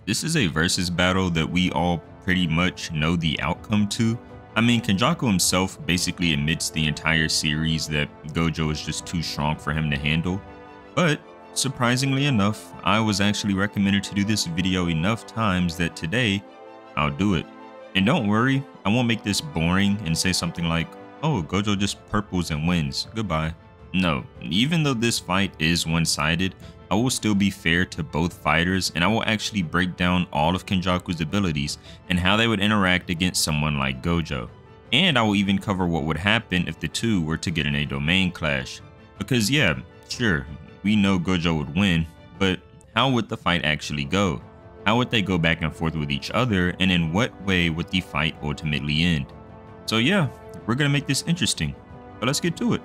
This is a versus battle that we all pretty much know the outcome to. I mean, Kenjaku himself basically admits the entire series that Gojo is just too strong for him to handle. But surprisingly enough, I was actually recommended to do this video enough times that today I'll do it. And don't worry, I won't make this boring and say something like, oh, Gojo just purples and wins, goodbye. No, even though this fight is one-sided, I will still be fair to both fighters, and I will actually break down all of Kenjaku's abilities and how they would interact against someone like Gojo. And I will even cover what would happen if the two were to get in a domain clash. Because yeah, sure, we know Gojo would win, but how would the fight actually go? How would they go back and forth with each other, and in what way would the fight ultimately end? So yeah, we're gonna make this interesting, but let's get to it.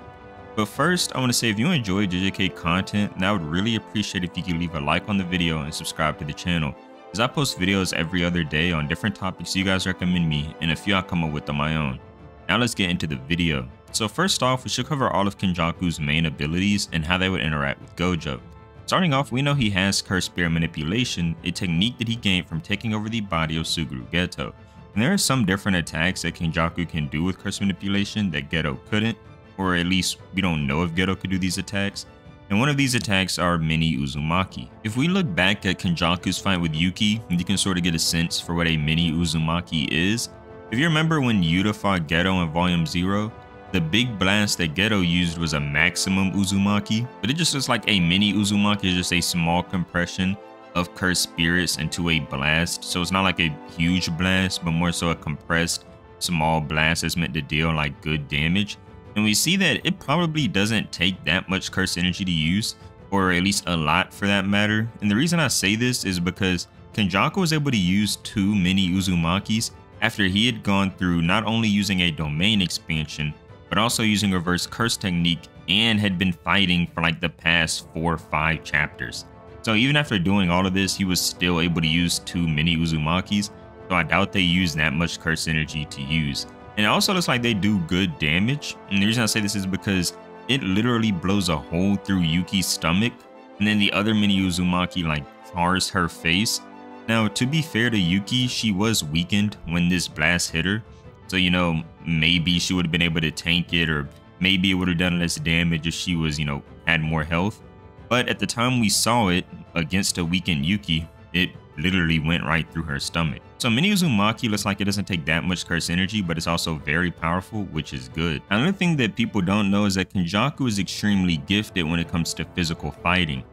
But first, I want to say if you enjoy JJK content, then I would really appreciate if you could leave a like on the video and subscribe to the channel, as I post videos every other day on different topics you guys recommend me, and a few I come up with on my own. Now let's get into the video. So first off, we should cover all of Kenjaku's main abilities and how they would interact with Gojo. Starting off, we know he has Curse Spirit Manipulation, a technique that he gained from taking over the body of Suguru Geto. And there are some different attacks that Kenjaku can do with Curse Manipulation that Geto couldn't, or at least we don't know if Geto could do these attacks. And one of these attacks are Mini Uzumaki. If we look back at Kenjaku's fight with Yuki, you can sort of get a sense for what a Mini Uzumaki is. If you remember when Yuta fought Geto in Volume 0, the big blast that Geto used was a maximum Uzumaki, but it just looks like a Mini Uzumaki is just a small compression of cursed spirits into a blast. So it's not like a huge blast, but more so a compressed small blast that's meant to deal like good damage. And we see that it probably doesn't take that much curse energy to use, or at least a lot for that matter. And the reason I say this is because Kenjaku was able to use 2 Mini Uzumakis after he had gone through not only using a domain expansion, but also using reverse curse technique, and had been fighting for like the past 4 or 5 chapters. So even after doing all of this, he was still able to use 2 Mini Uzumakis, so I doubt they use that much curse energy to use. And it also looks like they do good damage, and the reason I say this is because it literally blows a hole through Yuki's stomach, and then the other Mini Uzumaki like chars her face. Now, to be fair to Yuki, she was weakened when this blast hit her, so you know, maybe she would have been able to tank it, or maybe it would have done less damage if she was, you know, had more health. But at the time we saw it against a weakened Yuki, it literally went right through her stomach. So Mini Uzumaki looks like it doesn't take that much curse energy, but it's also very powerful, which is good. Another thing that people don't know is that Kenjaku is extremely gifted when it comes to physical fighting.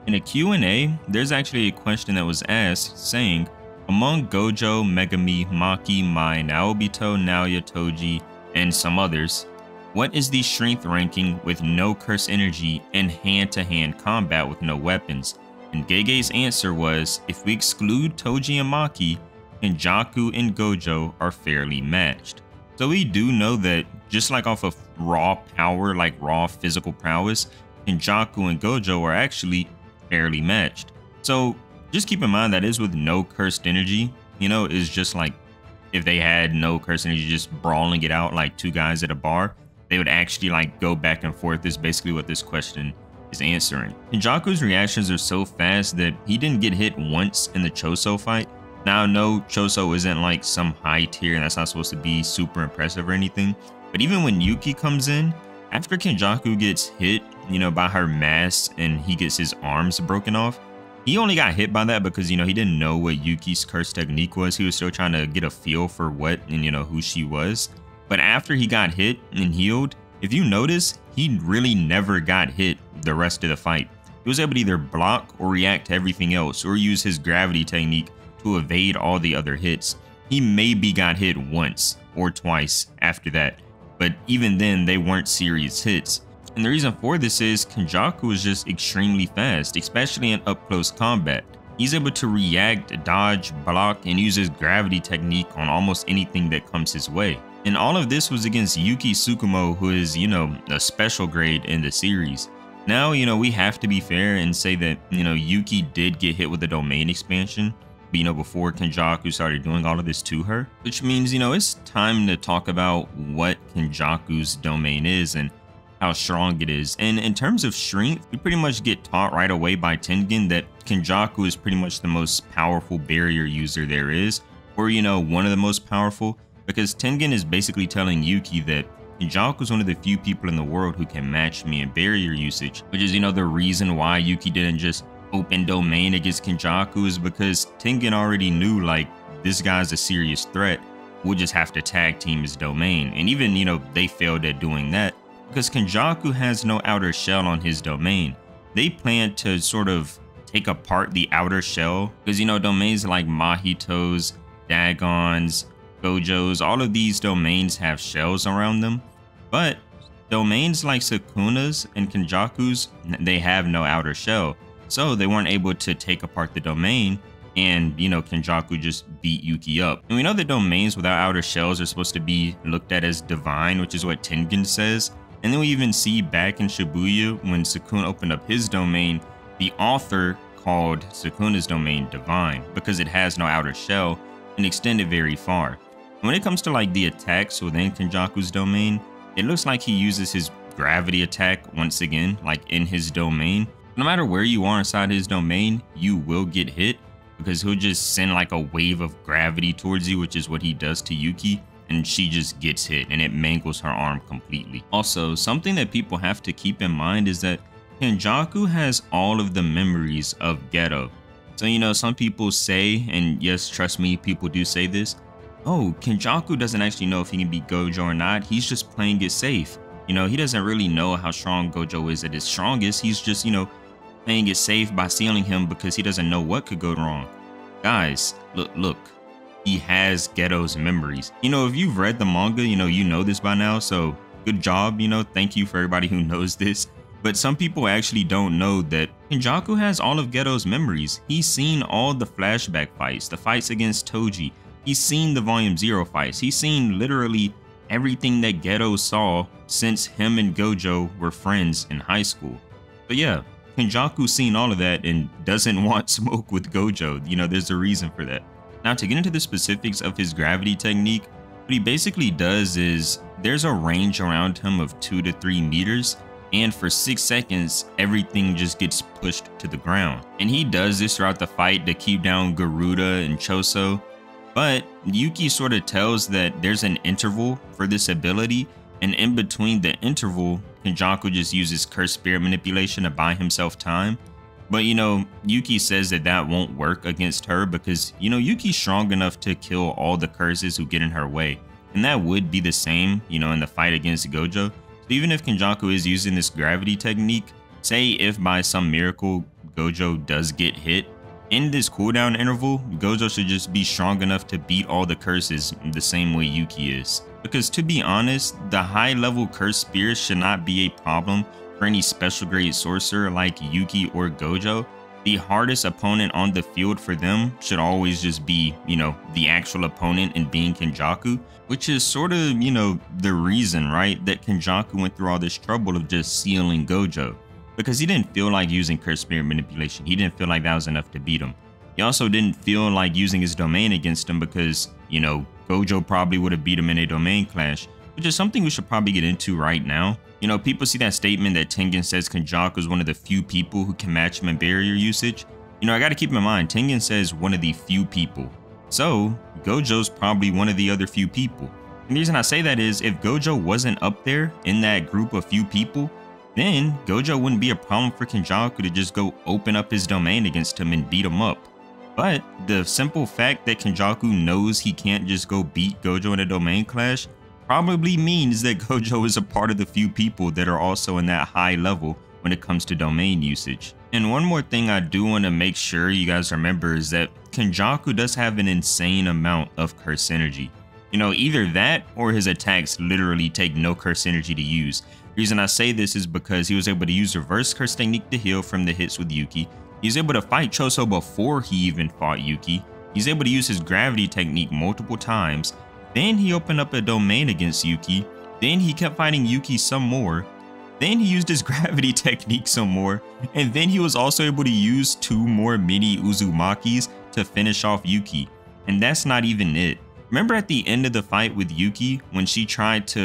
In a Q&A, there's actually a question that was asked saying, among Gojo, Megami, Maki, Mai, Naobito, Naoya, Toji, and some others, what is the strength ranking with no curse energy and hand-to-hand combat with no weapons? And Gege's answer was, if we exclude Toji and Maki, Kenjaku and Gojo are fairly matched. So we do know that just like off of raw power, like raw physical prowess, Kenjaku and Gojo are actually fairly matched. So just keep in mind that is with no cursed energy. You know, it's just like if they had no cursed energy, just brawling it out like 2 guys at a bar, they would actually like go back and forth is basically what this question is answering. Kenjaku's reactions are so fast that he didn't get hit once in the Choso fight. Now, no, Choso isn't like some high tier and that's not supposed to be super impressive or anything. But even when Yuki comes in, after Kenjaku gets hit, you know, by her mass and he gets his arms broken off, he only got hit by that because, you know, he didn't know what Yuki's curse technique was. He was still trying to get a feel for what and, you know, who she was. But after he got hit and healed, if you notice, he really never got hit the rest of the fight. He was able to either block or react to everything else, or use his gravity technique to evade all the other hits. He maybe got hit once or twice after that, but even then they weren't serious hits. And the reason for this is Kenjaku is just extremely fast, especially in up close combat. He's able to react, dodge, block, and use his gravity technique on almost anything that comes his way. And all of this was against Yuki Tsukumo, who is, you know, a special grade in the series. Now, you know, we have to be fair and say that, you know, Yuki did get hit with the domain expansion, but, you know, before Kenjaku started doing all of this to her, which means, you know, it's time to talk about what Kenjaku's domain is and how strong it is. And in terms of strength, we pretty much get taught right away by Tengen that Kenjaku is pretty much the most powerful barrier user there is, or you know, one of the most powerful, because Tengen is basically telling Yuki that Kenjaku is one of the few people in the world who can match me in barrier usage, which is, you know, the reason why Yuki didn't just open domain against Kenjaku, is because Tengen already knew, like, this guy's a serious threat. We'll just have to tag team his domain. And even, you know, they failed at doing that because Kenjaku has no outer shell on his domain. They plan to sort of take apart the outer shell because, you know, domains like Mahito's, Dagon's, Gojo's, all of these domains have shells around them. But domains like Sukuna's and Kenjaku's, they have no outer shell. So they weren't able to take apart the domain, and, you know, Kenjaku just beat Yuki up. And we know that domains without outer shells are supposed to be looked at as divine, which is what Tengen says. And then we even see back in Shibuya when Sukuna opened up his domain, the author called Sukuna's domain divine because it has no outer shell and extended very far. And when it comes to like the attacks within Kenjaku's domain, it looks like he uses his gravity attack once again, like in his domain. No matter where you are inside his domain, you will get hit, because he'll just send like a wave of gravity towards you, which is what he does to Yuki, and she just gets hit and it mangles her arm completely. Also, something that people have to keep in mind is that Kenjaku has all of the memories of Geto. So, you know, some people say, and yes, trust me, people do say this, oh, Kenjaku doesn't actually know if he can beat Gojo or not. He's just playing it safe. You know, he doesn't really know how strong Gojo is at his strongest. He's just, you know, playing it safe by sealing him because he doesn't know what could go wrong. Guys, look, he has Geto's memories. You know, if you've read the manga, you know this by now, so good job, you know, thank you for everybody who knows this. But some people actually don't know that Kenjaku has all of Geto's memories. He's seen all the flashback fights, the fights against Toji. He's seen the Volume 0 fights. He's seen literally everything that Geto saw since him and Gojo were friends in high school. But yeah, Kenjaku's seen all of that and doesn't want smoke with Gojo. You know, there's a reason for that. Now, to get into the specifics of his gravity technique, what he basically does is there's a range around him of 2 to 3 meters, and for 6 seconds, everything just gets pushed to the ground. And he does this throughout the fight to keep down Garuda and Choso, but Yuki sort of tells that there's an interval for this ability, and in between the interval, Kenjaku just uses Curse Spirit manipulation to buy himself time. But, you know, Yuki says that that won't work against her because, you know, Yuki's strong enough to kill all the curses who get in her way. And that would be the same, you know, in the fight against Gojo. So even if Kenjaku is using this gravity technique, say if by some miracle Gojo does get hit, in this cooldown interval, Gojo should just be strong enough to beat all the curses the same way Yuki is. Because to be honest, the high level curse spirits should not be a problem for any special grade sorcerer like Yuki or Gojo. The hardest opponent on the field for them should always just be, you know, the actual opponent and being Kenjaku, which is sort of, you know, the reason, right, that Kenjaku went through all this trouble of just sealing Gojo. Because he didn't feel like using Curse Spirit manipulation. He didn't feel like that was enough to beat him. He also didn't feel like using his domain against him because, you know, Gojo probably would have beat him in a domain clash, which is something we should probably get into right now. You know, people see that statement that Tengen says Kenjaku is one of the few people who can match him in barrier usage. You know, I gotta keep in mind, Tengen says one of the few people. So, Gojo's probably one of the other few people. And the reason I say that is, if Gojo wasn't up there in that group of few people, then Gojo wouldn't be a problem for Kenjaku to just go open up his domain against him and beat him up. But the simple fact that Kenjaku knows he can't just go beat Gojo in a domain clash probably means that Gojo is a part of the few people that are also in that high level when it comes to domain usage. And one more thing I do want to make sure you guys remember is that Kenjaku does have an insane amount of curse energy. You know, either that or his attacks literally take no curse energy to use. The reason I say this is because he was able to use reverse curse technique to heal from the hits with Yuki. He's able to fight Choso before he even fought Yuki. He's able to use his gravity technique multiple times. Then he opened up a domain against Yuki. Then he kept fighting Yuki some more. Then he used his gravity technique some more. And then he was also able to use 2 more mini Uzumakis to finish off Yuki. And that's not even it. Remember at the end of the fight with Yuki, when she tried to,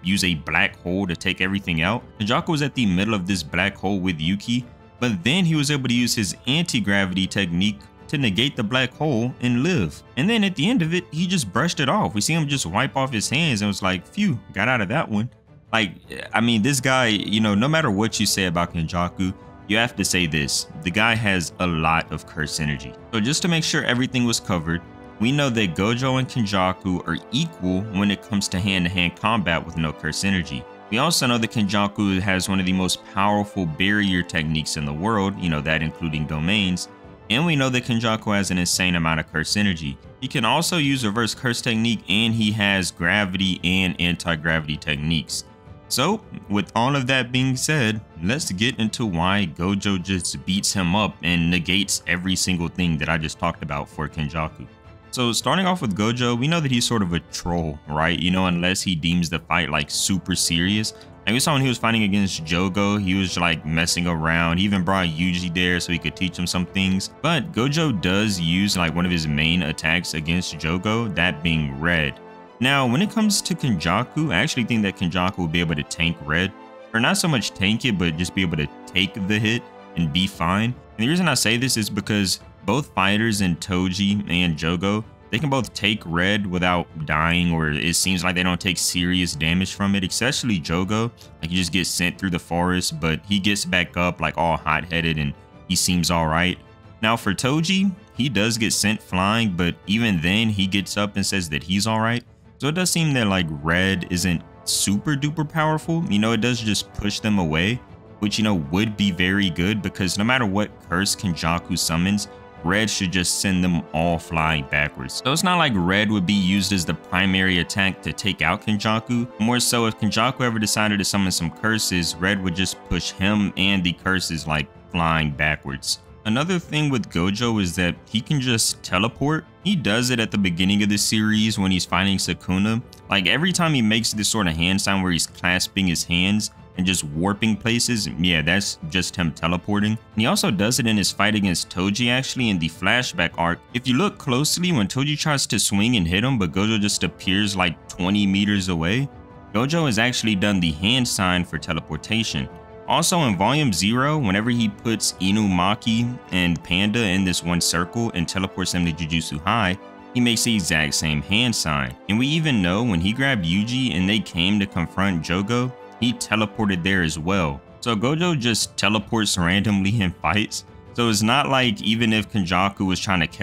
use a black hole to take everything out? Kenjaku was at the middle of this black hole with Yuki, but then he was able to use his anti-gravity technique to negate the black hole and live. And then at the end of it, he just brushed it off. We see him just wipe off his hands and was like, phew, got out of that one. Like, I mean, this guy, no matter what you say about Kenjaku, you have to say this: the guy has a lot of curse energy. So just to make sure everything was covered, we know that Gojo and Kenjaku are equal when it comes to hand-to-hand combat with no curse energy. We also know that Kenjaku has one of the most powerful barrier techniques in the world, that including domains. And we know that Kenjaku has an insane amount of curse energy. He can also use reverse curse technique, and he has gravity and anti-gravity techniques. So, with all of that being said, let's get into why Gojo just beats him up and negates every single thing that I just talked about for Kenjaku. So starting off with Gojo, we know that he's sort of a troll, right? Unless he deems the fight like super serious. Like we saw when he was fighting against Jogo, he was like messing around. He even brought Yuji there so he could teach him some things. But Gojo does use like one of his main attacks against Jogo, that being red. Now, when it comes to Kenjaku, I actually think that Kenjaku will be able to tank red. Or not so much tank it, but just be able to take the hit and be fine. And the reason I say this is because both fighters in Toji and Jogo, they can both take red without dying, or it seems like they don't take serious damage from it, especially Jogo. Like, he just gets sent through the forest, but he gets back up like all hot-headed and he seems all right. Now for Toji, he does get sent flying, but even then he gets up and says that he's all right. So it does seem that like red isn't super duper powerful. It does just push them away, which, would be very good, because no matter what curse Kenjaku summons, red should just send them all flying backwards. So it's not like red would be used as the primary attack to take out Kenjaku. More so, if Kenjaku ever decided to summon some curses, red would just push him and the curses like flying backwards. Another thing with Gojo is that he can just teleport. He does it at the beginning of the series when he's fighting Sukuna. Like, every time he makes this sort of hand sign where he's clasping his hands and just warping places, yeah, that's just him teleporting. And he also does it in his fight against Toji, actually, in the flashback arc. If you look closely, when Toji tries to swing and hit him, but Gojo just appears like 20 meters away, Gojo has actually done the hand sign for teleportation. Also in Volume 0, whenever he puts Inumaki and Panda in this one circle and teleports them to Jujutsu High, he makes the exact same hand sign. And we even know when he grabbed Yuji and they came to confront Jogo, he teleported there as well. So Gojo just teleports randomly in fights. So it's not like even if Kenjaku was trying to catch